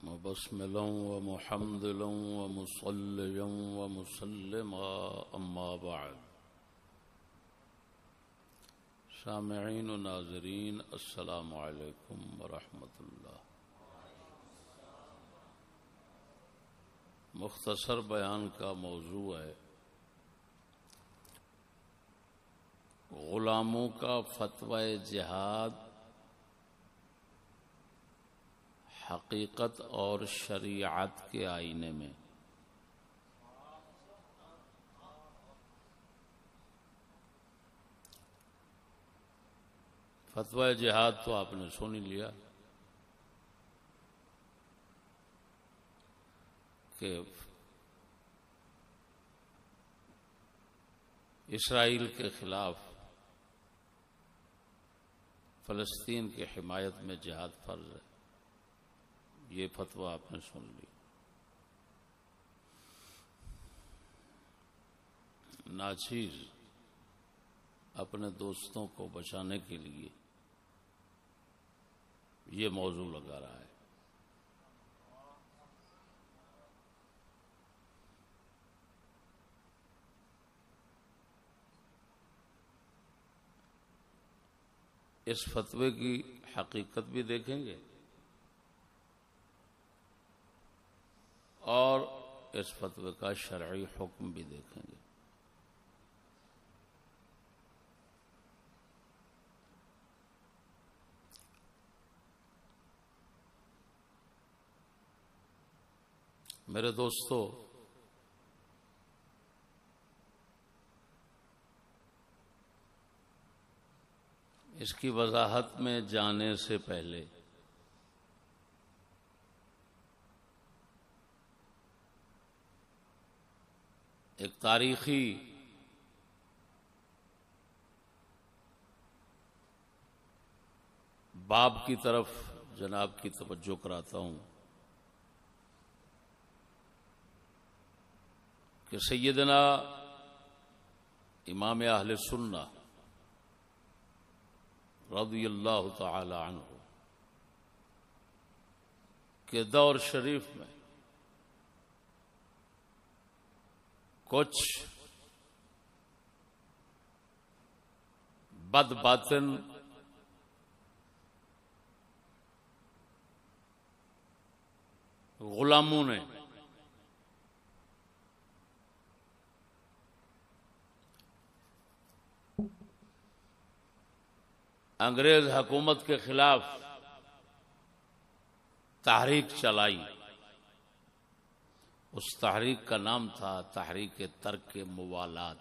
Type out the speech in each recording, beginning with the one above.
مبسملا ومحمدلا ومصليا ومسلما اما بعد سامعین و ناظرین السلام علیکم ورحمۃ اللہ۔ مختصر بیان کا موضوع ہے غلاموں کا فتوی جہاد، حقیقت اور شریعت کے آئینے میں۔ فتوی جہاد تو آپ نے سن ہی لیا کہ اسرائیل کے خلاف فلسطین کی حمایت میں جہاد فرض ہے، یہ فتویٰ آپ نے سن لی۔ ناچیز اپنے دوستوں کو بچانے کے لیے یہ موضوع لگا رہا ہے۔ اس فتوے کی حقیقت بھی دیکھیں گے اور اس فتوے کا شرعی حکم بھی دیکھیں گے۔ میرے دوستو، اس کی وضاحت میں جانے سے پہلے ایک تاریخی باب کی طرف جناب کی توجہ کراتا ہوں کہ سیدنا امام اہل سنہ رضی اللہ تعالی عنہ کے دور شریف میں کچھ بد باطن غلاموں نے انگریز حکومت کے خلاف تحریک چلائی۔ اس تحریک کا نام تھا تحریک ترک موالات۔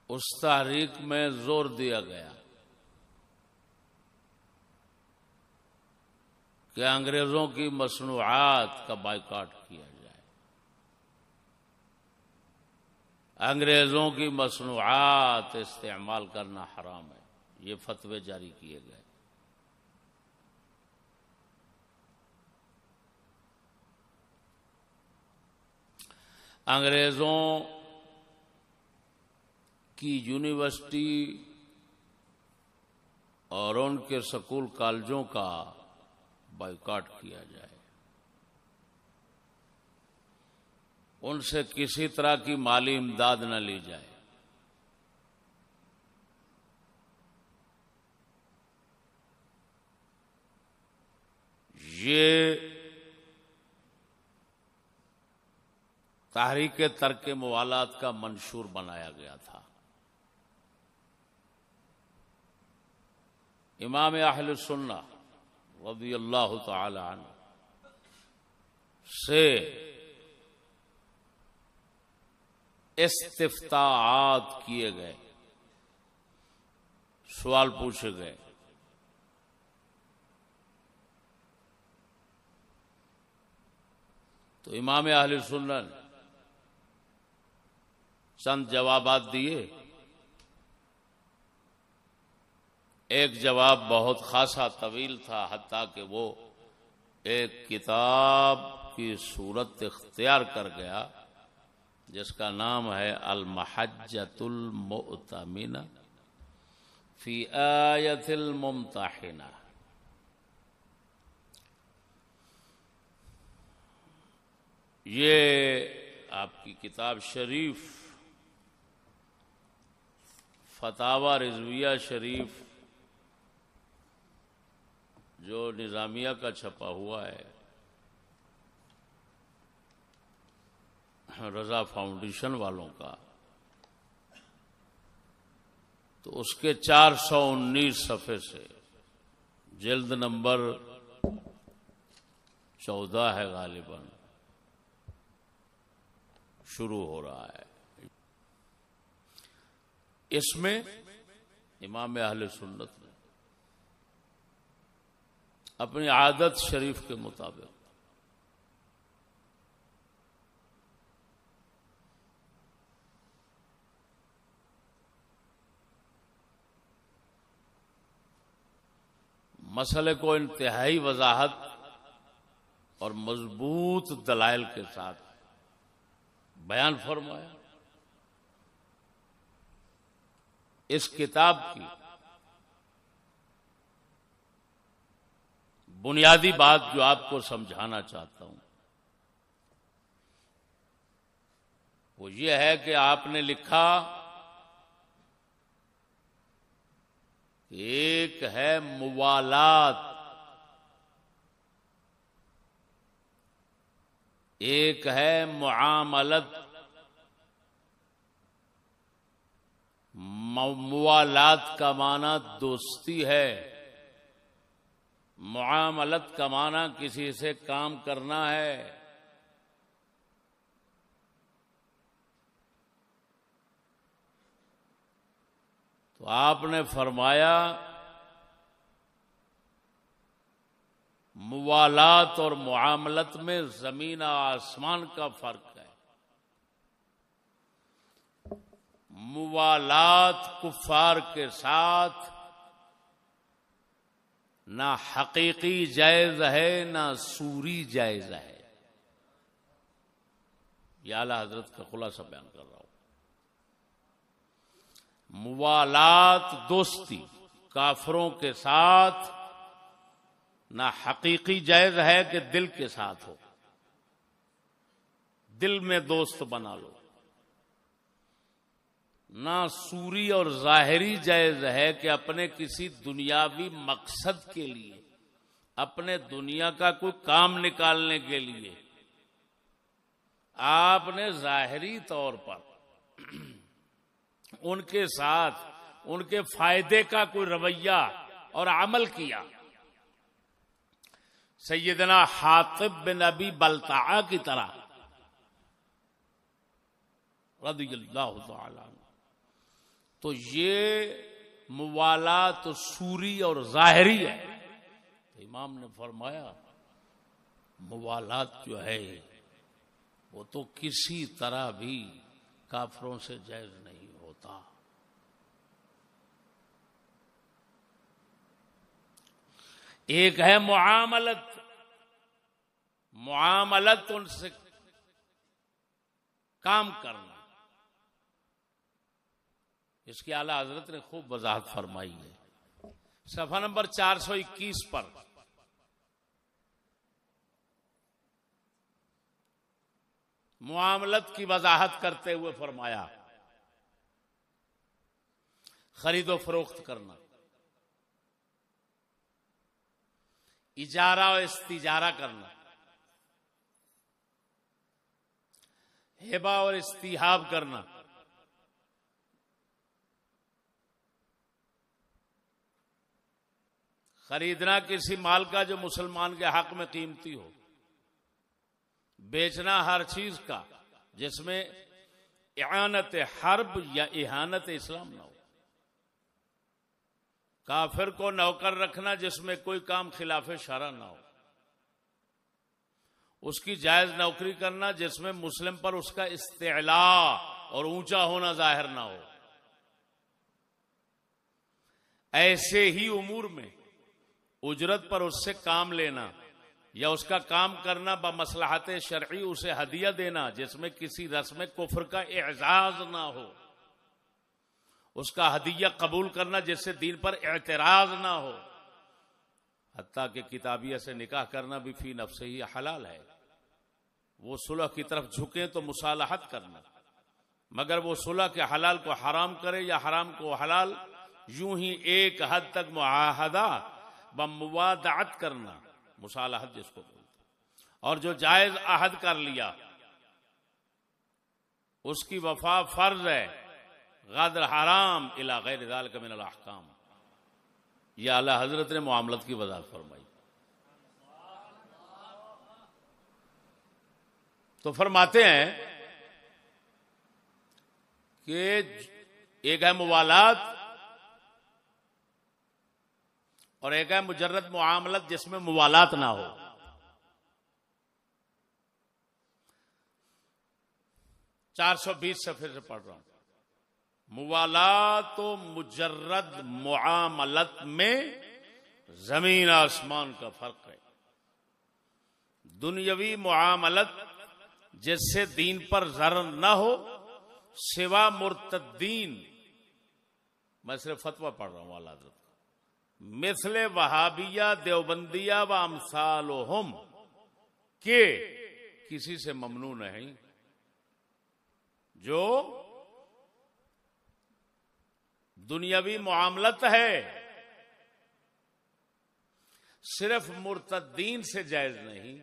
اس تحریک میں زور دیا گیا کہ انگریزوں کی مصنوعات کا بائیکاٹ کیا جائے، انگریزوں کی مصنوعات استعمال کرنا حرام ہے۔ یہ فتوے جاری کیے گئے۔ انگریزوں کی یونیورسٹی اور ان کے سکول کالجوں کا بائیکاٹ کیا جائے، ان سے کسی طرح کی مالی امداد نہ لی جائے۔ یہ تحریک ترک موالات کا منشور بنایا گیا تھا۔ امام اہل سنہ رضی اللہ تعالی عنہ سے استفتاءات کیے گئے، سوال پوچھے گئے۔ تو امام اہل سنہ نے چند جوابات دیے۔ ایک جواب بہت خاصا طویل تھا، حتیٰ کہ وہ ایک کتاب کی صورت اختیار کر گیا جس کا نام ہے المحجۃ المؤتمنہ فی آیۃ الممتحنہ. یہ آپ کی کتاب شریف فتاوی رضویہ شریف جو نظامیہ کا چھپا ہوا ہے، رضا فاؤنڈیشن والوں کا، تو اس کے 419 صفحے سے جلد نمبر 14 ہے غالباً، شروع ہو رہا ہے. اس میں امام اہل سنت نے اپنی عادت شریف کے مطابق مسئلے کو انتہائی وضاحت اور مضبوط دلائل کے ساتھ بیان فرمایا. اس کتاب کی بنیادی بات جو آپ کو سمجھانا چاہتا ہوں وہ یہ ہے کہ آپ نے لکھا کہ ایک ہے موالات، ایک ہے معاملت. موالات کا معنی دوستی ہے، معاملت کا معنی کسی سے کام کرنا ہے. تو آپ نے فرمایا موالات اور معاملت میں زمین و آسمان کا فرق ہے. موالات کفار کے ساتھ نہ حقیقی جائز ہے نہ صوری جائز ہے. یہ اعلی حضرت کا خلاصہ بیان کر رہا ہوں. موالات دوستی کافروں کے ساتھ نہ حقیقی جائز ہے کہ دل کے ساتھ ہو، دل میں دوست بنا لو، نہ صوری اور ظاہری جائز ہے کہ اپنے کسی دنیاوی مقصد کے لیے، اپنے دنیا کا کوئی کام نکالنے کے لیے آپ نے ظاہری طور پر ان کے ساتھ ان کے فائدے کا کوئی رویہ اور عمل کیا. سیدنا حاطب بن ابی بلتعہ کی طرح رضی اللہ تعالی عنہ. تو یہ موالات صوری اور ظاہری ہے. تو امام نے فرمایا موالات جو ہے وہ تو کسی طرح بھی کافروں سے جائز نہیں ہوتا. ایک ہے معاملت، معاملت ان سے کام کرنا. اس کی اعلی حضرت نے خوب وضاحت فرمائی ہے صفحہ نمبر 421 پر. معاملت کی وضاحت کرتے ہوئے فرمایا خرید و فروخت کرنا، اجارہ و استجارہ کرنا، ہبہ اور استیہاب کرنا، خریدنا کسی مال کا جو مسلمان کے حق میں قیمتی ہو، بیچنا ہر چیز کا جس میں اعانت حرب یا اہانت اسلام نہ ہو، کافر کو نوکر رکھنا جس میں کوئی کام خلاف شرع نہ ہو، اس کی جائز نوکری کرنا جس میں مسلم پر اس کا استعلاء اور اونچا ہونا ظاہر نہ ہو. ایسے ہی امور میں اجرت پر اس سے کام لینا یا اس کا کام کرنا بمصلحت شرعی اسے ہدیہ دینا جس میں کسی رسم کفر کا اعزاز نہ ہو، اس کا ہدیہ قبول کرنا جس سے دین پر اعتراض نہ ہو، حتیٰ کہ کتابیہ سے نکاح کرنا بھی فی نفسہ ہی حلال ہے. وہ صلح کی طرف جھکیں تو مصالحت کرنا، مگر وہ صلح کے حلال کو حرام کرے یا حرام کو حلال، یوں ہی ایک حد تک معاہدہ بموادعت کرنا، مصالحت جس کو بولتے. اور جو جائز عہد کر لیا اس کی وفا فرض ہے. غدر حرام الی غیر ذلک من الاحکام. یہ اعلی حضرت نے معاملت کی وضاحت فرمائی. تو فرماتے ہیں کہ ایک ہے موالات اور ایک ہے مجرد معاملت جس میں موالات نہ ہو. چار سو 20 صفحے سے پڑھ رہا ہوں. موالات و مجرد معاملت میں زمین آسمان کا فرق ہے. دنیاوی معاملت جس سے دین پر ضرر نہ ہو سوا مرتدین، میں صرف فتویٰ پڑھ رہا ہوں اعلیٰ حضرت، مثل وہابیہ دیوبندیہ و امثالہم، کہ کسی سے ممنوع نہیں. جو دنیاوی معاملت ہے صرف مرتدین سے جائز نہیں،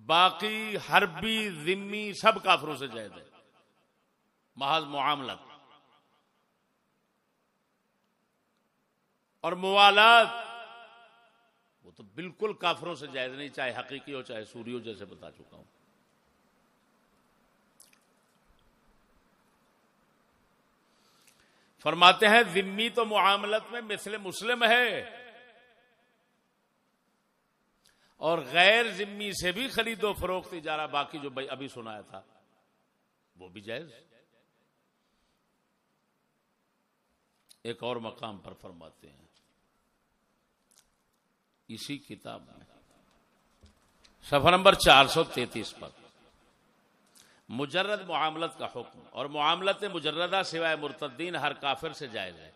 باقی حربی ذمی سب کافروں سے جائز ہے. محض معاملت. اور موالات وہ تو بالکل کافروں سے جائز نہیں، چاہے حقیقی ہو چاہے سوری ہو، جیسے بتا چکا ہوں. فرماتے ہیں ذمی تو معاملت میں مثل مسلم ہے، اور غیر ذمی سے بھی خرید و فروخت اجارہ باقی جو ابھی سنایا تھا وہ بھی جائز. ایک اور مقام پر فرماتے ہیں اسی کتاب میں صفحہ نمبر 433 پر، مجرد معاملت کا حکم. اور معاملت مجردہ سوائے مرتدین ہر کافر سے جائز ہے،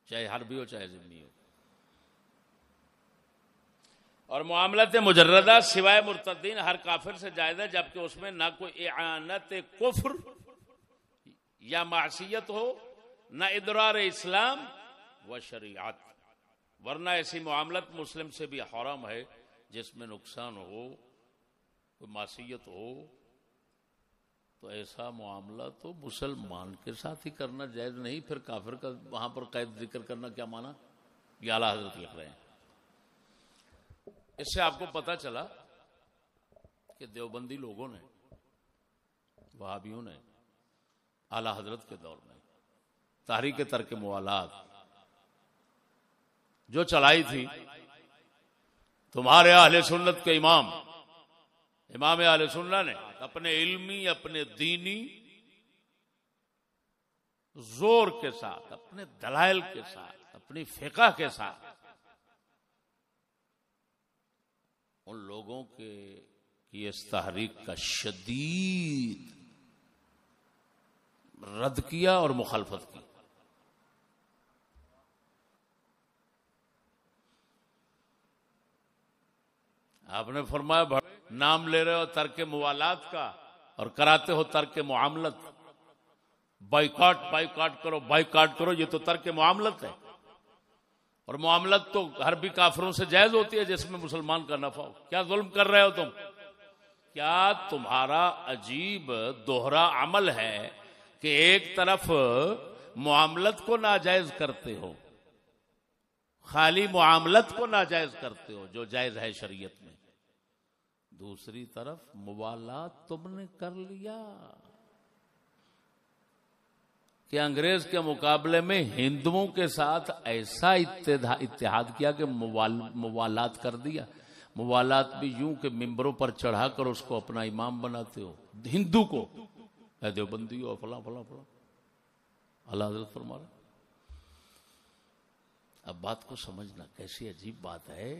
چاہے حربی ہو چاہے ذمی ہو. اور معاملت مجردہ سوائے مرتدین ہر کافر سے جائز ہے، جبکہ اس میں نہ کوئی اعانت کفر یا معصیت ہو، نہ اضرار اسلام و شریعت. ورنہ ایسی معاملت مسلم سے بھی حرام ہے جس میں نقصان ہو، کوئی معصیت ہو. تو ایسا معاملہ تو مسلمان کے ساتھ ہی کرنا جائز نہیں، پھر کافر کا وہاں پر قید ذکر کرنا کیا معنی؟ یہ اعلیٰ حضرت لکھ رہے ہیں. اس سے آپ کو پتا چلا کہ دیوبندی لوگوں نے، وہابیوں نے اعلی حضرت کے دور میں تحریک ترک موالات جو چلائی تھی، تمہارے اہل سنت کے امام اہل سنت نے اپنے علمی، اپنے دینی زور کے ساتھ، اپنے دلائل کے ساتھ، اپنی فقہ کے ساتھ ان لوگوں کی اس تحریک کا شدید رد کیا اور مخالفت کی. آپ نے فرمایا نام لے رہے ہو ترک موالات کا اور کراتے ہو ترک معاملت. بائیکاٹ کرو، یہ تو ترک معاملت ہے. اور معاملت تو حربی کافروں سے جائز ہوتی ہے جس میں مسلمان کا نفع ہو. کیا ظلم کر رہے ہو تم؟ کیا تمہارا عجیب دوہرا عمل ہے کہ ایک طرف معاملت کو ناجائز کرتے ہو، خالی معاملت کو ناجائز کرتے ہو جو جائز ہے شریعت میں، دوسری طرف موالات تم نے کر لیا کہ انگریز کے مقابلے میں ہندوؤں کے ساتھ ایسا اتحاد کیا کہ موالات کر دیا. موالات بھی یوں کہ ممبروں پر چڑھا کر اس کو اپنا امام بناتے ہو، ہندو کو اے دیوبندی ہو، فلاں فلاں فلاں. اللہ حضرت فرما رہے اب بات کو سمجھنا، کیسی عجیب بات ہے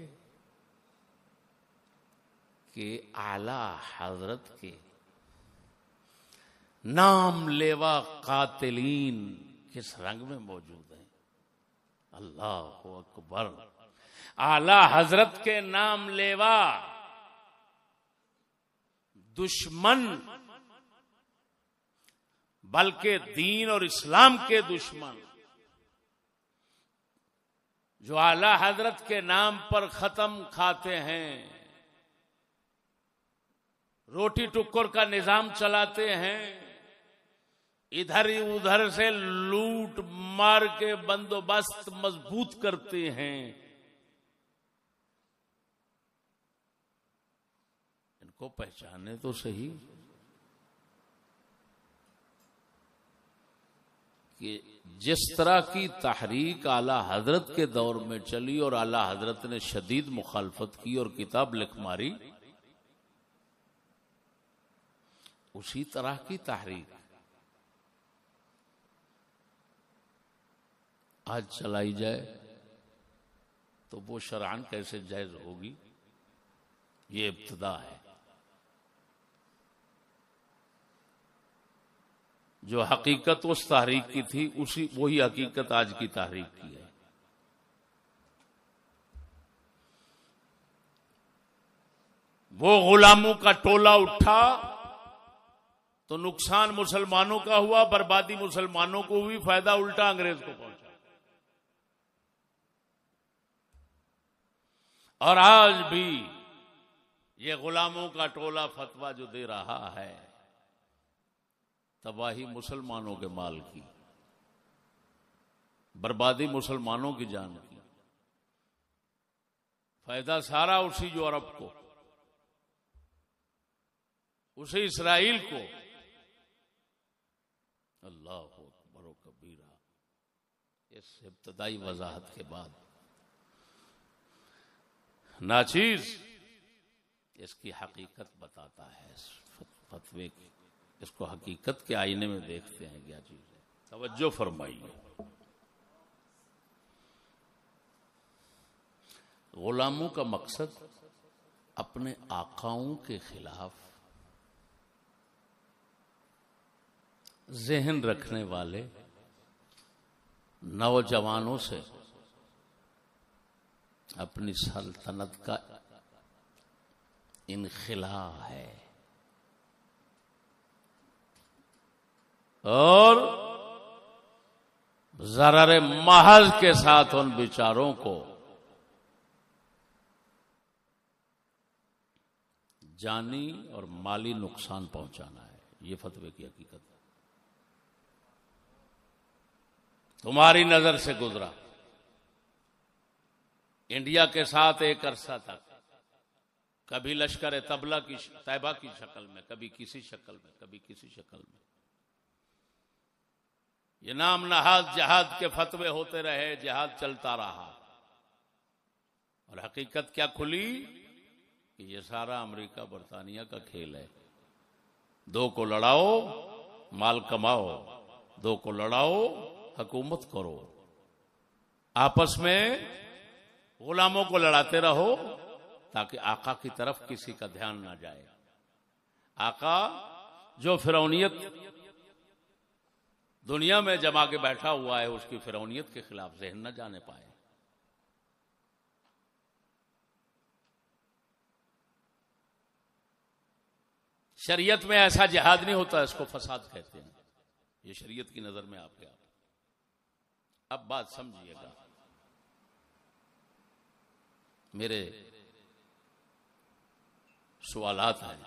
کہ اعلی حضرت کے نام لیوا قاتلین کس رنگ میں موجود ہیں. اللہ اکبر. اعلی حضرت کے نام لیوا دشمن، بلکہ دین اور اسلام کے دشمن، جو اعلی حضرت کے نام پر ختم کھاتے ہیں، روٹی ٹکر کا نظام چلاتے ہیں، ادھر ہی ادھر سے لوٹ مار کے بندوبست مضبوط کرتے ہیں، ان کو پہچانے تو صحیح کہ جس طرح کی تحریک اعلی حضرت کے دور میں چلی اور اعلی حضرت نے شدید مخالفت کی اور کتاب لکھ ماری، اسی طرح کی تحریک آج چلائی جائے تو وہ شرعاً کیسے جائز ہوگی؟ یہ ابتدا ہے. جو حقیقت اس تحریک کی تھی وہی حقیقت آج کی تحریک کی ہے. وہ غلاموں کا ٹولہ اٹھا تو نقصان مسلمانوں کا ہوا، بربادی مسلمانوں کو ہوئی، فائدہ الٹا انگریز کو پہنچا. اور آج بھی یہ غلاموں کا ٹولہ فتویٰ جو دے رہا ہے، تباہی مسلمانوں کے مال کی، بربادی مسلمانوں کی جان کی، فائدہ سارا اسی جو عرب کو، اسی اسرائیل کو. اللہ اکبر و کبیرہ. اس ابتدائی وضاحت کے بعد ناچیز اس کی حقیقت بتاتا ہے. اس فتوے کی، اس کو حقیقت کے آئینے میں دیکھتے ہیں کیا چیز ہے. توجہ فرمائیے. غلاموں کا مقصد اپنے آقاؤں کے خلاف ذہن رکھنے والے نوجوانوں سے اپنی سلطنت کا انخلا ہے اور ضرر محض کے ساتھ ان بیچاروں کو جانی اور مالی نقصان پہنچانا ہے. یہ فتوے کی حقیقت ہے. تمہاری نظر سے گزرا انڈیا کے ساتھ ایک عرصہ تک کبھی لشکر طیبہ کی شکل میں، کبھی کسی شکل میں، کبھی کسی شکل میں یہ نام نہاد جہاد کے فتوے ہوتے رہے، جہاد چلتا رہا. اور حقیقت کیا کھلی کہ یہ سارا امریکہ برطانیہ کا کھیل ہے. دو کو لڑاؤ مال کماؤ، دو کو لڑاؤ حکومت کرو. آپس میں غلاموں کو لڑاتے رہو تاکہ آقا کی طرف کسی کا دھیان نہ جائے. آقا جو فرعونیت دنیا میں جما کے بیٹھا ہوا ہے، اس کی فرعونیت کے خلاف ذہن نہ جانے پائے. شریعت میں ایسا جہاد نہیں ہوتا، اس کو فساد کہتے ہیں. یہ شریعت کی نظر میں آپ کے آپ. اب بات سمجھیے گا. میرے سوالات ہیں.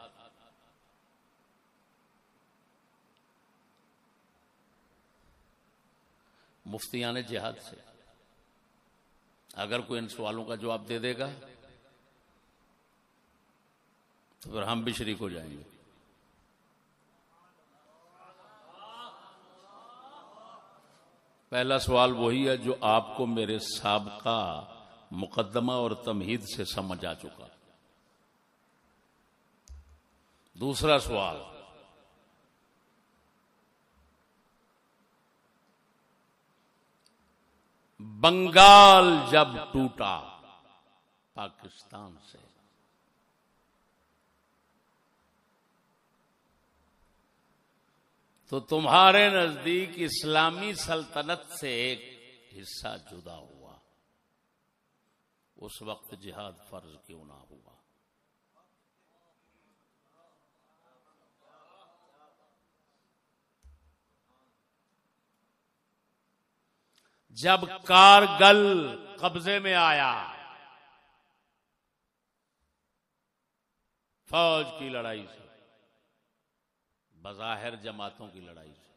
مفتیان جہاد سے اگر کوئی ان سوالوں کا جواب دے دے گا تو پھر ہم بھی شریک ہو جائیں گے. پہلا سوال وہی ہے جو آپ کو میرے سابقہ مقدمہ اور تمہید سے سمجھ آ چکا. دوسرا سوال، بنگال جب ٹوٹا پاکستان سے، تو تمہارے نزدیک اسلامی سلطنت سے ایک حصہ جدا ہوا، اس وقت جہاد فرض کیوں نہ ہوا؟ جب کارگل قبضے میں آیا، فوج کی لڑائی سے، بظاہر جماعتوں کی لڑائی سے،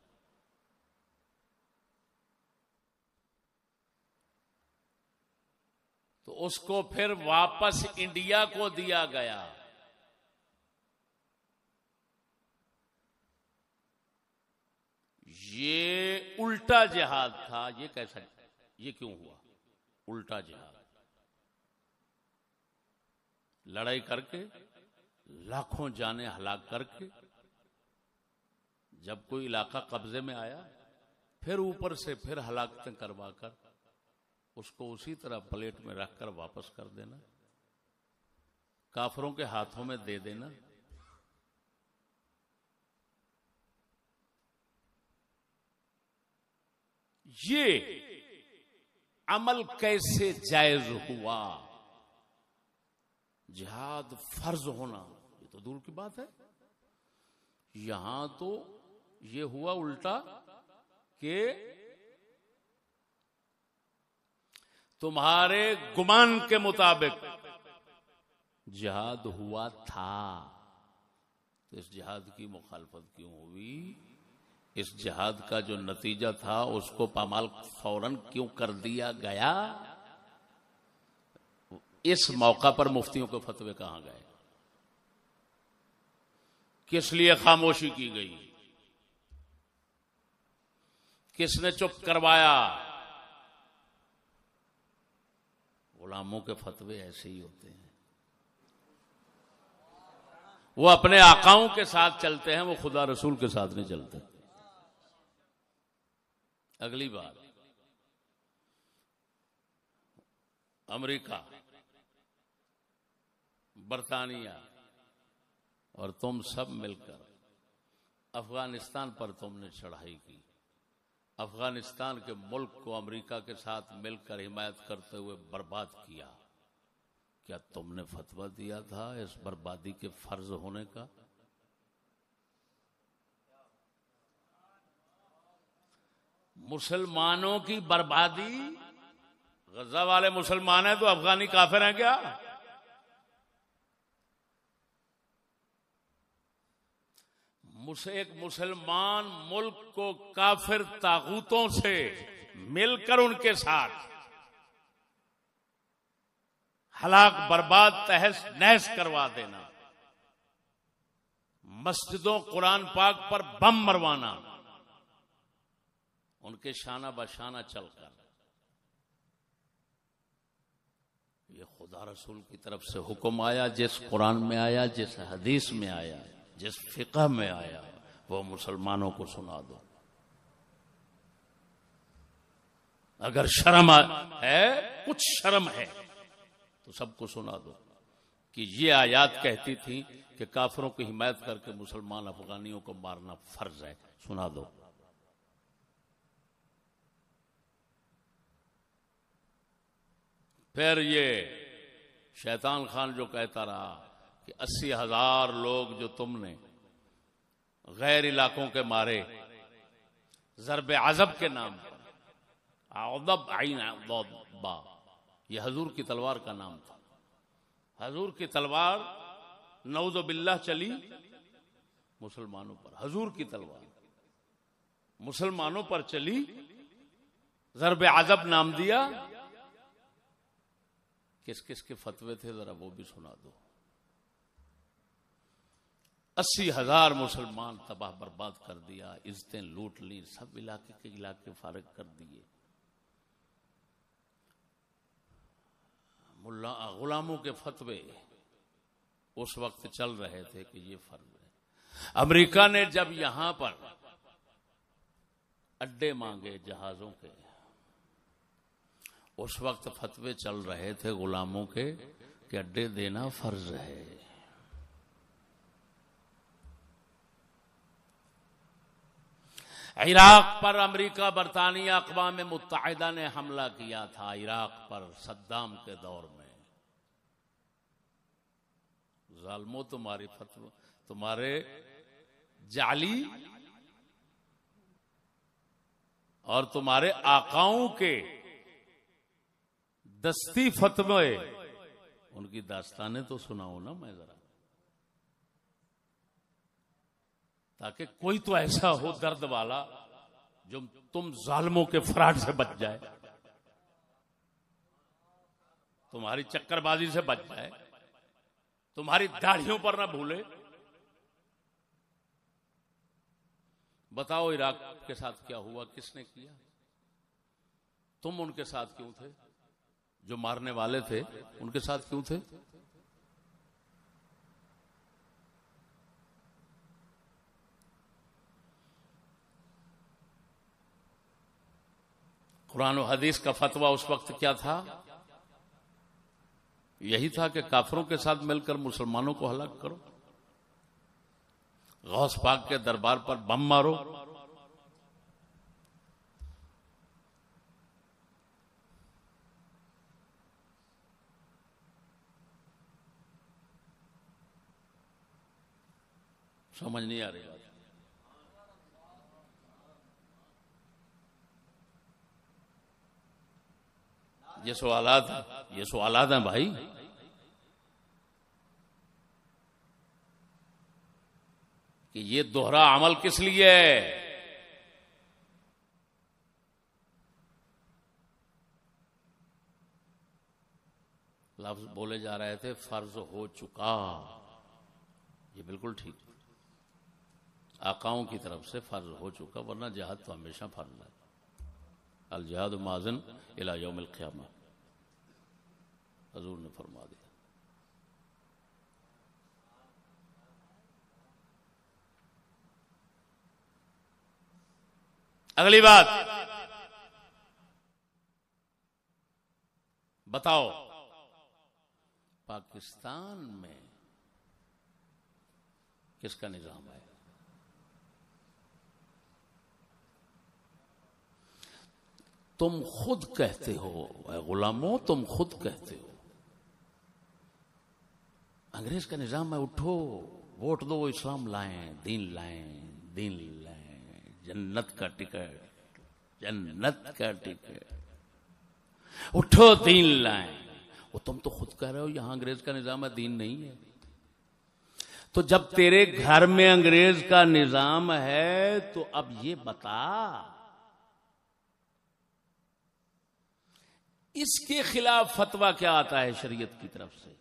تو اس کو پھر واپس انڈیا کو دیا گیا۔ یہ الٹا جہاد تھا، یہ کیسا، یہ کیوں ہوا الٹا جہاد؟ لڑائی کر کے لاکھوں جانیں ہلاک کر کے جب کوئی علاقہ قبضے میں آیا، پھر اوپر سے پھر ہلاکتیں کروا کر اس کو اسی طرح پلیٹ میں رکھ کر واپس کر دینا، کافروں کے ہاتھوں میں دے دینا۔ یہ عمل کیسے جائز ہوا؟ جہاد فرض ہونا یہ تو دور کی بات ہے، یہاں تو یہ ہوا الٹا کہ تمہارے گمان کے مطابق جہاد ہوا تھا، تو اس جہاد کی مخالفت کیوں ہوئی؟ اس جہاد کا جو نتیجہ تھا اس کو پامال فوراً کیوں کر دیا گیا؟ اس موقع پر مفتیوں کے فتوے کہاں گئے؟ کس لیے خاموشی کی گئی؟ کس نے چپ کروایا؟ غلاموں کے فتوے ایسے ہی ہوتے ہیں، وہ اپنے آقاؤں کے ساتھ چلتے ہیں، وہ خدا رسول کے ساتھ نہیں چلتے۔ اگلی بات، امریکہ، برطانیہ اور تم سب مل کر افغانستان پر تم نے چڑھائی کی، افغانستان کے ملک کو امریکہ کے ساتھ مل کر حمایت کرتے ہوئے برباد کیا۔ کیا تم نے فتویٰ دیا تھا اس بربادی کے فرض ہونے کا؟ مسلمانوں کی بربادی، غزہ والے مسلمان ہیں تو افغانی کافر ہیں کیا؟ ایک مسلمان ملک کو کافر طاغوتوں سے مل کر ان کے ساتھ ہلاک برباد تہس نہس کروا دینا، مسجدوں قرآن پاک پر بم مروانا، ان کے شانہ بشانہ چل کر، یہ خدا رسول کی طرف سے حکم آیا، جس قرآن میں آیا، جس حدیث میں آیا، جس فقہ میں آیا، وہ مسلمانوں کو سنا دو۔ اگر شرم ہے، کچھ شرم ہے تو سب کو سنا دو کہ یہ آیات کہتی تھی کہ کافروں کی حمایت کر کے مسلمان افغانیوں کو مارنا فرض ہے، سنا دو۔ پھر یہ شیطان خان جو کہتا رہا کہ 80,000 لوگ جو تم نے غیر علاقوں کے مارے ضرب عذب کے نام پر، عذب عین با، یہ حضور کی تلوار کا نام تھا۔ حضور کی تلوار نعوذ باللہ چلی مسلمانوں پر، حضور کی تلوار مسلمانوں پر چلی، ضرب عذب نام دیا۔ کس کس کے فتوے تھے ذرا وہ بھی سنا دو۔ 80,000 مسلمان تباہ برباد کر دیا، عزتیں لوٹ لی، سب علاقے کے علاقے فارغ کر دیے۔ غلاموں کے فتوے اس وقت چل رہے تھے کہ یہ فرض ہے۔ امریکہ نے جب یہاں پر اڈے مانگے جہازوں کے، اس وقت فتوے چل رہے تھے غلاموں کے کہ اڈے دینا فرض ہے. عراق پر امریکہ برطانیہ اقوام متحدہ نے حملہ کیا تھا، عراق پر صدام کے دور میں. ظالموں تمہاری فتوی، تمہارے جعلی اور تمہارے آقاؤں کے دستی فتوے، ان کی داستانیں تو سناؤ نا میں ذرا، تاکہ کوئی تو ایسا ہو درد والا جو تم ظالموں کے فراڈ سے بچ جائے، تمہاری چکر بازی سے بچ جائے، تمہاری داڑھیوں پر نہ بھولے. بتاؤ عراق کے ساتھ کیا ہوا، کس نے کیا؟ تم ان کے ساتھ کیوں تھے؟ جو مارنے والے تھے ان کے ساتھ کیوں تھے؟ قرآن و حدیث کا فتویٰ اس وقت کیا تھا؟ یہی تھا کہ کافروں کے ساتھ مل کر مسلمانوں کو ہلاک کرو، غوث پاک کے دربار پر بم مارو. سمجھ نہیں آ رہی بات. یہ سوالات ہیں بھائی. کہ یہ دوہرا عمل کس لیے ہے؟ لفظ بولے جا رہے تھے فرض ہو چکا، یہ بالکل ٹھیک، آقاؤں کی طرف سے فرض ہو چکا، ورنہ جہاد تو ہمیشہ فرض ہے. الجہاد ماذن الی یوم القیامہ، حضور نے فرما دیا. اگلی بات بتاؤ، پاکستان میں کس کا نظام ہے؟ تم خود کہتے ہو، اے غلاموں تم خود کہتے ہو انگریز کا نظام ہے. اٹھو، ووٹ دو، اسلام لائیں، دین لائیں، دین لائیں، جنت کا ٹکٹ، جنت کا ٹکٹ، اٹھو دین لائیں. وہ تم تو خود کہہ رہے ہو یہاں انگریز کا نظام ہے، دین نہیں ہے. تو جب تیرے گھر میں انگریز کا نظام ہے تو اب یہ بتا اس کے خلاف فتویٰ کیا آتا ہے شریعت کی طرف سے؟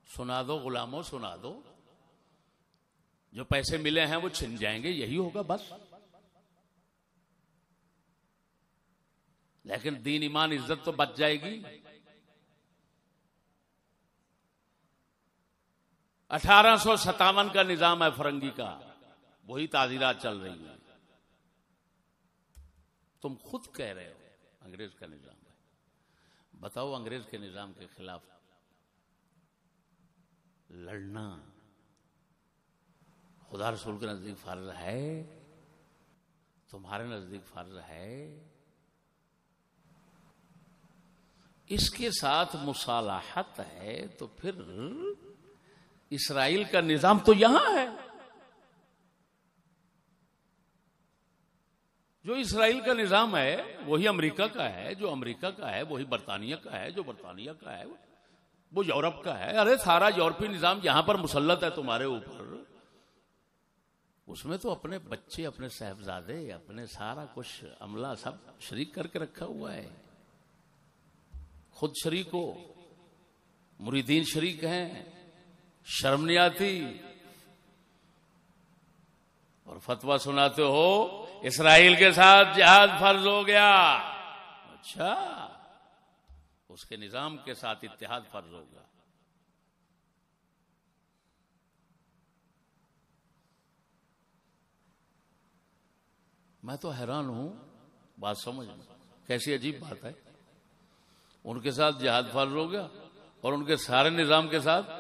سنا دو غلاموں، سنا دو. جو پیسے ملے ہیں وہ چھن جائیں گے، یہی ہوگا بس. لیکن دین ایمان عزت تو بچ جائے گی. 1857 کا نظام ہے فرنگی کا، وہی تعزیرات چل رہی ہیں. تم خود کہہ رہے ہو انگریز کا نظام ہے. بتاؤ انگریز کے نظام کے خلاف لڑنا خدا رسول کے نزدیک فرض ہے؟ تمہارے نزدیک فرض ہے؟ اس کے ساتھ مصالحت ہے تو پھر اسرائیل کا نظام تو یہاں ہے. جو اسرائیل کا نظام ہے وہی امریکہ کا ہے، جو امریکہ کا ہے وہی برطانیہ کا ہے، جو برطانیہ کا ہے وہ یورپ کا ہے. ارے سارا یورپی نظام یہاں پر مسلط ہے تمہارے اوپر. اس میں تو اپنے بچے، اپنے صاحبزادے، اپنے سارا کچھ عملہ سب شریک کر کے رکھا ہوا ہے. خود شریک ہو، مریدین شریک ہیں، شرم نہیں آتی. اور فتویٰ سناتے ہو اسرائیل کے ساتھ جہاد فرض ہو گیا. اچھا، اس کے نظام کے ساتھ اتحاد فرض ہوگا. میں تو حیران ہوں بات سمجھ میں کیسی عجیب بات ہے. ان کے ساتھ جہاد فرض ہو گیا اور ان کے سارے نظام کے ساتھ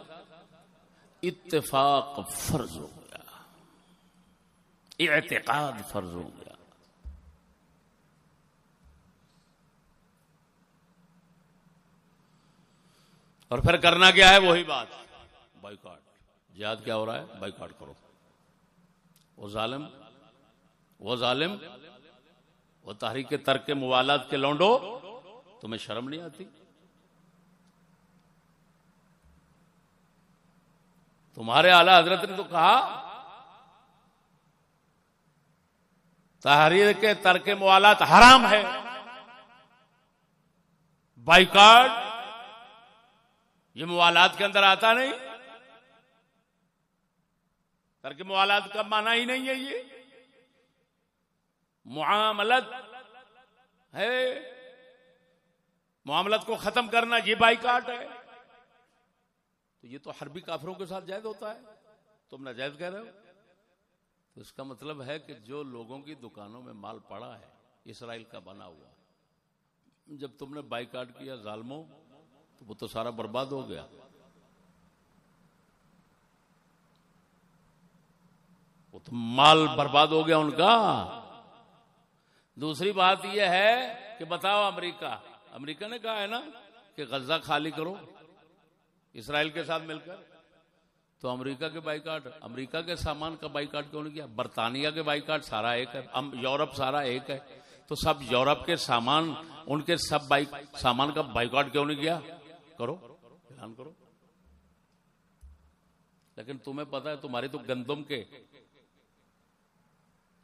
اتفاق فرض ہو گیا, اعتقاد فرض ہو گیا. اور پھر کرنا کیا ہے؟ وہی بات, بائیکاٹ. جہاد کیا ہو رہا ہے؟ بائیکاٹ کرو. وہ ظالم وہ تحریک ترک موالات کے لونڈو, تمہیں شرم نہیں آتی؟ تمہارے اعلی حضرت نے تو کہا تحریک ترک موالات حرام ہے, بائیکاٹ یہ موالات کے اندر آتا نہیں. ترک موالات کا معنی ہی نہیں ہے یہ معاملت ہے, معاملت کو ختم کرنا یہ بائیکاٹ ہے. تو یہ تو حربی کافروں کے ساتھ جائز ہوتا ہے, تم ناجائز کہہ رہے ہو. تو اس کا مطلب ہے کہ جو لوگوں کی دکانوں میں مال پڑا ہے اسرائیل کا بنا ہوا, جب تم نے بائیکاٹ کیا ظالموں تو وہ تو سارا برباد ہو گیا. وہ تو مال برباد ہو گیا ان کا. دوسری بات یہ ہے کہ بتاؤ امریکہ نے کہا ہے نا کہ غزہ خالی کرو اسرائیل کے ساتھ مل کر, تو امریکہ کے بائیکاٹ, امریکہ کے سامان کا بائیکاٹ کیوں نہیں کیا؟ برطانیہ کے بائیکاٹ سارا ایک ہے, یورپ سارا ایک ہے, تو سب یورپ کے سامان ان کے سب سامان کا بائیکاٹ کیوں نہیں کیا؟ کرو, اعلان کرو. لیکن تمہیں پتا ہے تمہاری تو گندم کے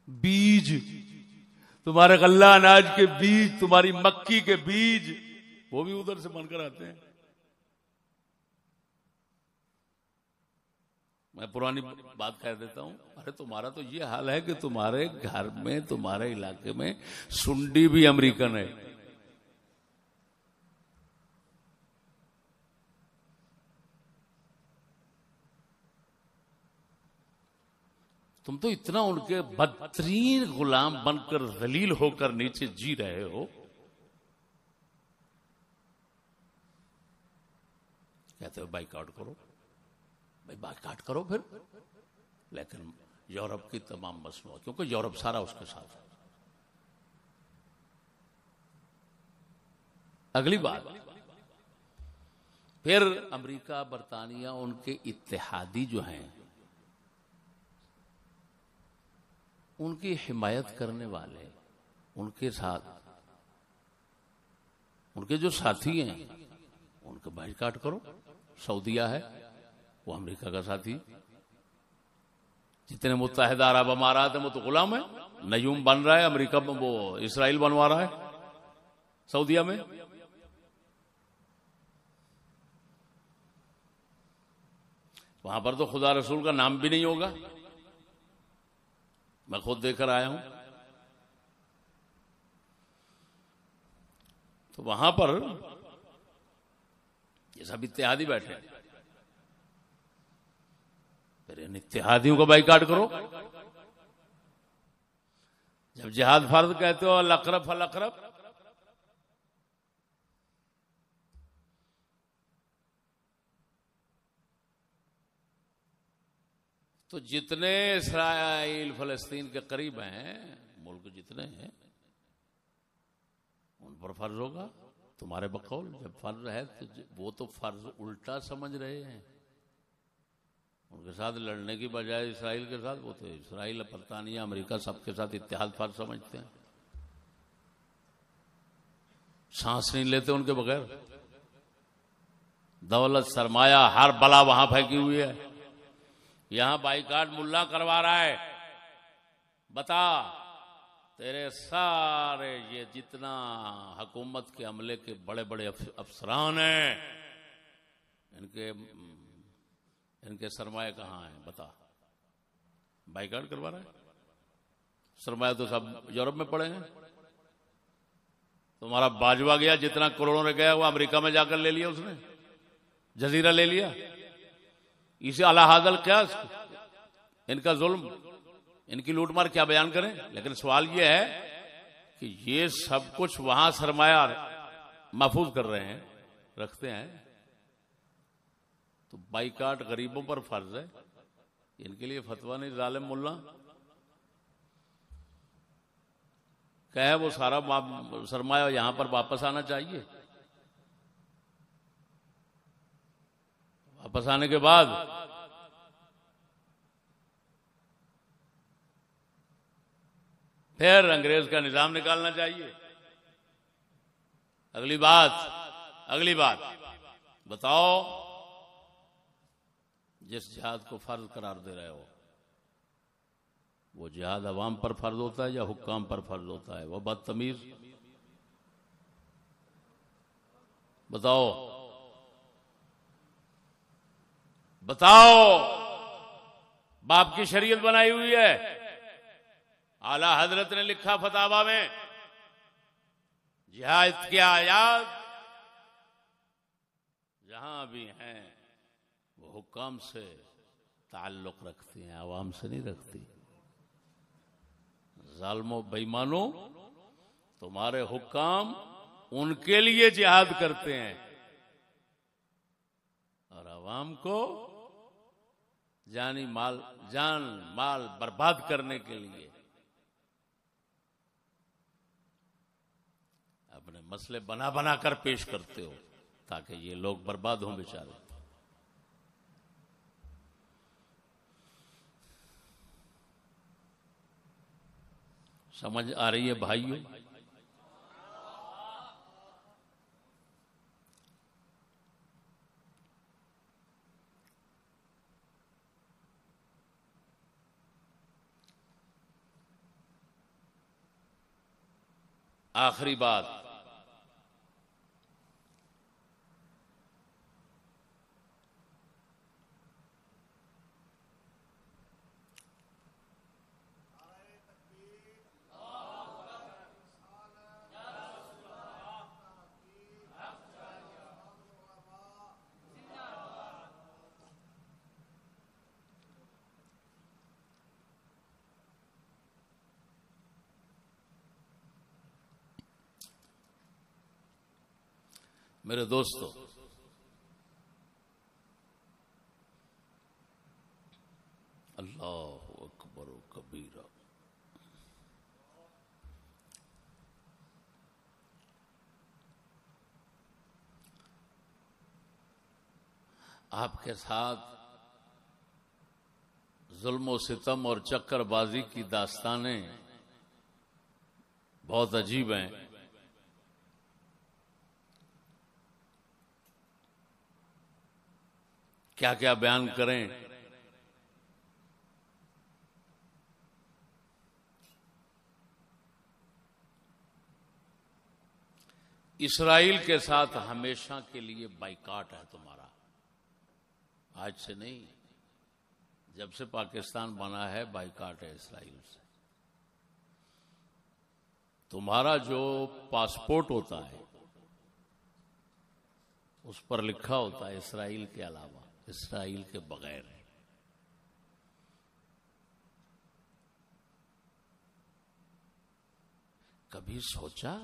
بیج, تمہارے غلہ اناج کے بیج, تمہاری مکی کے بیج وہ بھی ادھر سے بن کر آتے ہیں. میں پرانی بات کہہ دیتا ہوں, ارے تمہارا تو یہ حال ہے کہ تمہارے گھر میں تمہارے علاقے میں سنڈی بھی امریکن ہے. تم تو اتنا ان کے بدترین غلام بن کر ذلیل ہو کر نیچے جی رہے ہو. کہتے ہو بائیکاٹ کرو, بھائی بائیکاٹ کرو پھر, لیکن یورپ کی تمام مصنوعات, کیونکہ یورپ سارا اس کے ساتھ ہے. اگلی بات, پھر امریکہ برطانیہ ان کے اتحادی جو ہیں ان کی حمایت کرنے والے, ان کے ساتھ ان کے جو ساتھی ہیں ان کا بائیکاٹ کرو. سعودیہ ہے وہ امریکہ کا ساتھی, جتنے متحدہ عرب امارات ہیں وہ تو غلام ہے. نیوم بن رہا ہے امریکہ, وہ اسرائیل بنوا رہا ہے سعودیہ میں. وہاں پر تو خدا رسول کا نام بھی نہیں ہوگا, میں خود دیکھ کر آیا ہوں. تو وہاں پر یہ سب اتحادی بیٹھے, پھر ان اتحادیوں کو بائیکاٹ کرو. جب جہاد فرض کہتے ہو الاقرب فالاقرب, تو جتنے اسرائیل فلسطین کے قریب ہیں ملک جتنے ہیں ان پر فرض ہوگا تمہارے بقول. جب فرض ہے تو وہ تو فرض الٹا سمجھ رہے ہیں, ان کے ساتھ لڑنے کی بجائے اسرائیل کے ساتھ, وہ تو اسرائیل, برطانیہ, امریکہ سب کے ساتھ اتحاد فرض سمجھتے ہیں. سانس نہیں لیتے ان کے بغیر. دولت سرمایہ ہر بلا وہاں پھینکی ہوئی ہے. یہاں بائیکاٹ ملا کروا رہا ہے. بتا تیرے سارے یہ جتنا حکومت کے عملے کے بڑے بڑے افسران ہیں ان کے سرمایہ کہاں ہیں؟ بتا. بائیکاٹ کروا رہا ہے. سرمایہ تو سب یورپ میں پڑے ہیں. تمہارا باجوہ گیا جتنا کروڑوں میں گیا وہ امریکہ میں جا کر لے لیا, اس نے جزیرہ لے لیا. اسے اعلی حاضر کیا ان کا ظلم, ان کی لوٹ مار کیا بیان کریں. لیکن سوال یہ ہے کہ کہ یہ سب کچھ وہاں سرمایہ محفوظ کر رہے ہیں، رکھتے ہیں، تو بائیکاٹ غریبوں پر فرض ہے، ان کے لیے فتویٰ نہیں ظالم ملا کہ وہ سارا سرمایہ یہاں پر واپس آنا چاہیے. واپس آنے کے بعد پھر انگریز کا نظام نکالنا چاہیے. اگلی بات بتاؤ، جس جہاد کو فرض قرار دے رہے ہو وہ جہاد عوام پر فرض ہوتا ہے یا حکام پر فرض ہوتا ہے؟ وہ بدتمیز، بتاؤ باپ کی شریعت بنائی ہوئی ہے، اعلی حضرت نے لکھا فتاوا میں، جہاد کی آیات جہاں بھی ہیں وہ حکام سے تعلق رکھتی ہیں، عوام سے نہیں رکھتی. ظالموں بےایمانوں، تمہارے حکام ان کے لیے جہاد کرتے ہیں اور عوام کو جان مال برباد کرنے کے لیے اپنے مسئلے بنا کر پیش کرتے ہو تاکہ یہ لوگ برباد ہوں بیچارے. سمجھ آ رہی ہے بھائیوں؟ آخری بات، میرے دوستو، اللہ اکبر و کبیرہ، آپ کے ساتھ ظلم و ستم اور چکر بازی کی داستانیں بہت عجیب ہیں. کیا کیا بیان کریں. اسرائیل کے ساتھ ہمیشہ کے لیے بائیکاٹ ہے تمہارا، آج سے نہیں، جب سے پاکستان بنا ہے بائیکاٹ ہے اسرائیل سے. تمہارا جو پاسپورٹ ہوتا ہے اس پر لکھا ہوتا ہے اسرائیل کے علاوہ، اسرائیل کے بغیر. کبھی سوچا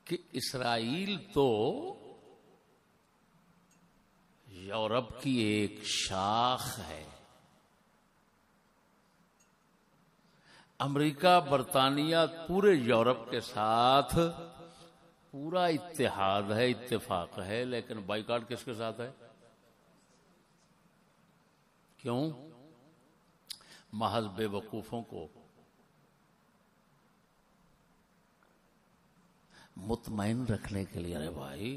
کہ اسرائیل تو یورپ کی ایک شاخ ہے، امریکہ برطانیہ پورے یورپ کے ساتھ پورا اتحاد ہے، اتفاق ہے، لیکن بائیکاٹ کس کے ساتھ ہے؟ کیوں؟ محض بے وقوفوں کو مطمئن رکھنے کے لیے. ارے بھائی،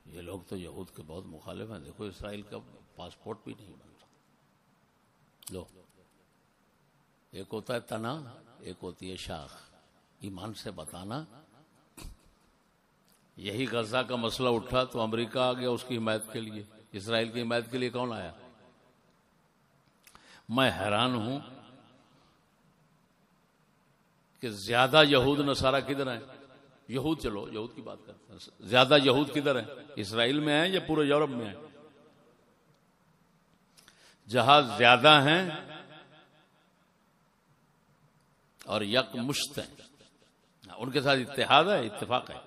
یہ لوگ تو یہود کے بہت مخالف ہیں، دیکھو اسرائیل کا پاسپورٹ بھی نہیں بنتا. لو، ایک ہوتا ہے تنا، ایک ہوتی ہے شاخ. ایمان سے بتانا، یہی غزہ کا مسئلہ اٹھا تو امریکہ آ گیا اس کی حمایت کے لیے، اسرائیل کی حمایت کے لیے کون آیا؟ میں حیران ہوں کہ زیادہ یہود نصارہ کدھر ہیں؟ یہود، چلو یہود کی بات کرتے ہیں، زیادہ یہود کدھر ہیں؟ اسرائیل میں ہیں یا پورے یورپ میں ہیں؟ جہاز زیادہ ہیں اور یک مشت ہیں، ان کے ساتھ اتحاد ہے، اتفاق ہے،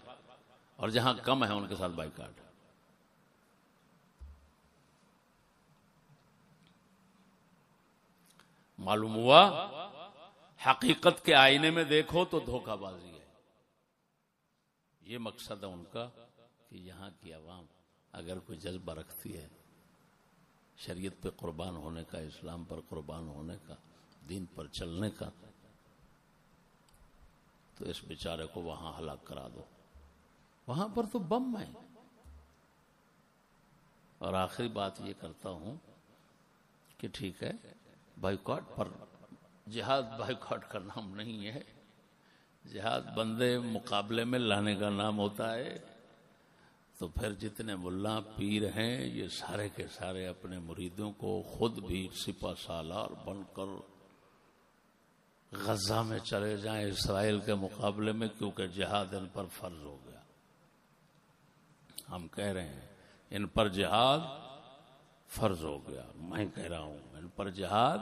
اور جہاں کم ہے ان کے ساتھ بائیکاٹ ہے۔ معلوم ہوا حقیقت کے آئینے میں دیکھو تو دھوکہ بازی ہے۔ یہ مقصد ہے ان کا کہ یہاں کی عوام اگر کوئی جذبہ رکھتی ہے شریعت پہ قربان ہونے کا، اسلام پر قربان ہونے کا، دین پر چلنے کا، تو اس بیچارے کو وہاں ہلاک کرا دو۔ وہاں پر تو بم ہے۔ اور آخری بات یہ کرتا ہوں کہ ٹھیک ہے بائیکاٹ پر، جہاد بائیکاٹ کا نام نہیں ہے، جہاد بندے مقابلے میں لانے کا نام ہوتا ہے۔ تو پھر جتنے ملا پیر ہیں یہ سارے کے سارے اپنے مریدوں کو خود بھی سپہ سالار بن کر غزہ میں چلے جائیں اسرائیل کے مقابلے میں، کیونکہ جہاد ان پر فرض ہو گیا۔ ہم کہہ رہے ہیں ان پر جہاد فرض ہو گیا، میں کہہ رہا ہوں ان پر جہاد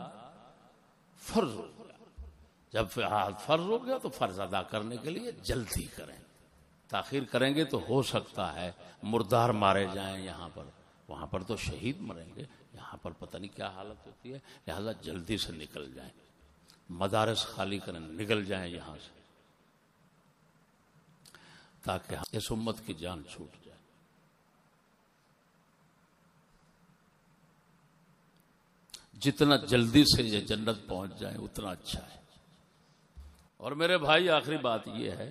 فرض ہو گیا۔ جب جہاد فرض ہو گیا تو فرض ادا کرنے کے لیے جلدی کریں، تاخیر کریں گے تو ہو سکتا ہے مردار مارے جائیں یہاں پر، وہاں پر تو شہید مریں گے، یہاں پر پتہ نہیں کیا حالت ہوتی ہے، لہذا جلدی سے نکل جائیں، مدارس خالی کریں، نکل جائیں یہاں سے، تاکہ اس امت کی جان چھوٹ جائے۔ جتنا جلدی سے یہ جنت پہنچ جائے اتنا اچھا ہے۔ اور میرے بھائی آخری بات یہ ہے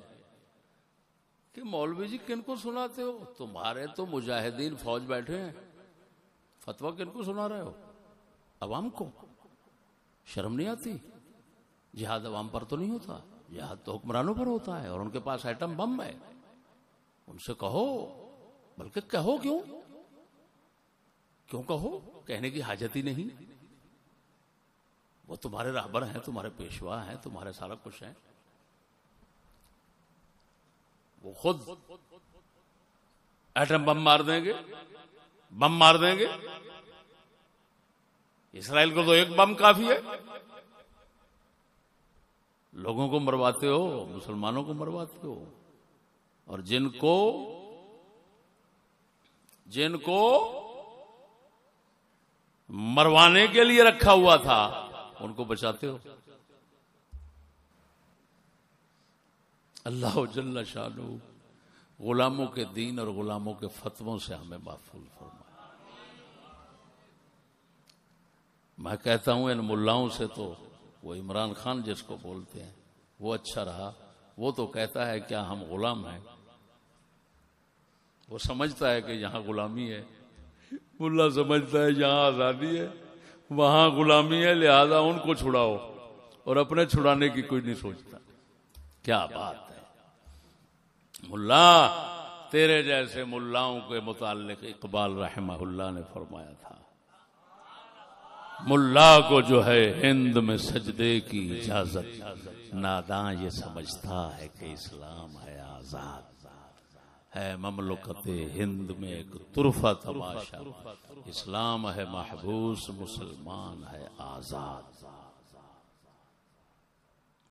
کہ مولوی جی کن کو سناتے ہو؟ تمہارے تو مجاہدین فوج بیٹھے ہیں، فتویٰ کن کو سنا رہے ہو؟ عوام کو شرم نہیں آتی؟ جہاد عوام پر تو نہیں ہوتا، جہاد تو حکمرانوں پر ہوتا ہے، اور ان کے پاس ایٹم بم ہے۔ ان سے کہو، بلکہ کہو، کیوں کہو؟ کہنے کی حاجت ہی نہیں، وہ تمہارے رہبر ہیں، تمہارے پیشوا ہیں، تمہارے سارا کچھ ہیں، وہ خود ایٹم بم مار دیں گے، بم مار دیں گے۔ اسرائیل کو تو ایک بم کافی ہے۔ لوگوں کو مرواتے ہو، مسلمانوں کو مرواتے ہو، اور جن کو مروانے کے لیے رکھا ہوا تھا ان کو بچاتے ہو۔ اللہ جل شانہ غلاموں کے دین اور غلاموں کے فتووں سے ہمیں محفوظ فرمائے۔ میں کہتا ہوں ان ملاؤں سے تو وہ عمران خان جس کو بولتے ہیں وہ اچھا رہا، وہ تو کہتا ہے کیا ہم غلام ہیں، وہ سمجھتا ہے کہ یہاں غلامی ہے، ملا سمجھتا ہے یہاں آزادی ہے، وہاں غلامی ہے، لہذا ان کو چھڑاؤ، اور اپنے چھڑانے کی کوئی نہیں سوچتا۔ کیا بات ہے! ملا تیرے جیسے ملاؤں کے متعلق اقبال رحمہ اللہ نے فرمایا تھا، ملا کو جو ہے ہند میں سجدے کی اجازت، ناداں یہ سمجھتا ہے کہ اسلام ہے آزاد، ہے مملکت ہند میں ایک طرفہ تماشا، اسلام ہے محبوس، مسلمان ہے آزاد۔